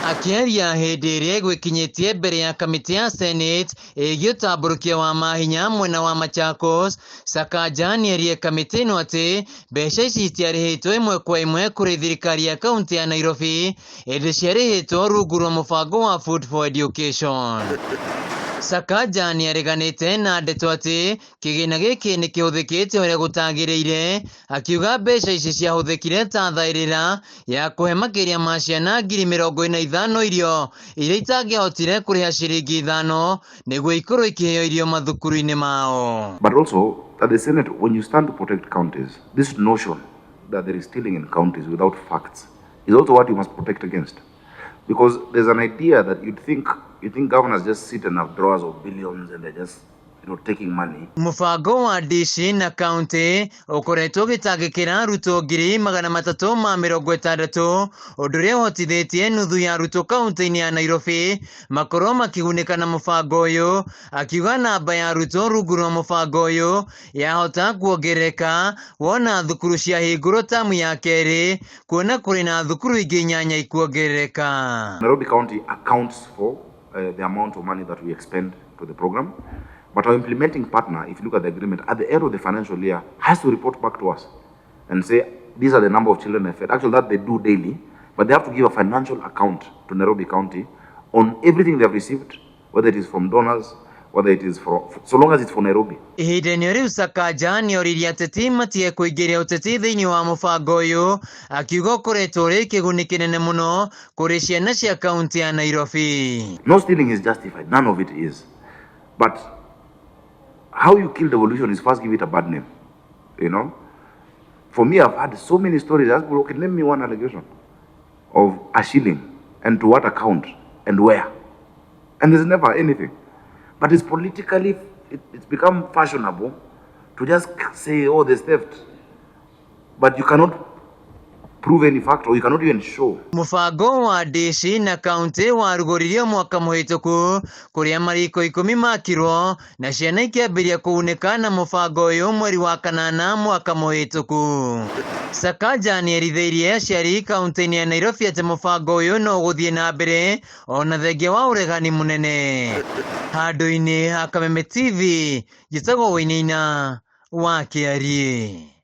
Akiaria hĩndĩ ĩrĩa gwikinyitie mbere ya kamĩtĩ ya Senate ĩgiĩ ũtambũrũkia wa mahinya mwena wa Machakos, Sakaja nĩerire kamĩtĩ ĩno atĩ mbeca ici ciarĩhĩtwo ĩmwe kwa ĩmwe kũrĩ thirikari ya kaunti ya Nairobi, ĩndĩ ciarĩhĩtwo rungu rwa mũbango wa Food for Education. Sakaja nĩareganĩte na ndeto atĩ kĩgĩna gĩkĩ nĩ kĩhũthĩkĩte ũrĩa gũtagĩrĩire, akiuga mbeca ici ciahũthĩkire ta thaĩrĩra ya kũhe makĩria ma ciana 45,000 irio iria itangĩahotire kũrĩha ciringi 5 nĩguo ikorwo ikĩheo irio mathukuru-inĩ mao. But also at the Senate, when you stand to protect counties, this notion that there is stealing in counties without facts is also what you must protect against. Because there's an idea that you think governors just sit and have drawers of billions and they're just taking money. Mũbango wa DC na county ũkoretwo ũgĩtangĩkĩra arutwo 360,000 ũndũ ũrĩa ũhotithĩtie nuthu ya arutwo kaunti-inĩ ya Nairobi makorwo makĩgunĩka na mũbango ũyũ, akiuga namba ya arutwo rungu rwa mũbango ũyũ yahota kuongerereka wona thukuru ciahingũrwo tamu ya kerĩ, kuona kũrĩ na thukuru ingĩ 8 ikuongerereka. Nairobi County accounts for the amount of money that we expend to the program. But our implementing partner, if you look at the agreement, at the end of the financial year, has to report back to us and say, these are the number of children I fed. Actually, that they do daily, but they have to give a financial account to Nairobi County on everything they have received, whether it is from donors, whether it is so long as it's for Nairobi. Ihinda-inĩ rĩu Sakaja nĩoririe ateti matige kũingĩria ũteti thĩinĩ wa mũbango ũyũ, akiuga ũkoretwo ũrĩ kĩguni kĩnene mũno kũrĩ ciana cia kaunti ya Nairobi. No stealing is justified, none of it is. But how you kill devolution is first give it a bad name, For me, I've had so many stories. Okay, name me one allegation of a shilling and to what account and where. And there's never anything. But it's politically, it's become fashionable to just say, oh, there's theft. But you cannot prove any fact or you cannot even show. Mũbango wa DC na county warugũririo mwaka mũhĩtũku kũrĩa mariko 10 makirwo na ciana ikĩambĩrĩria kũgunĩka na mũbango ũyũ mweri wa kanana mwaka mũhĩtũku. Sakaja nĩerithĩirie aciari kaunti-inĩ ya Nairobi atĩ mũbango ũyũ no gũthiĩ na mbere ona thengia wa ũregani mũnene. Handũ-inĩ ha Kameme TV, gĩtagwo Wainaina wa Kĩarie.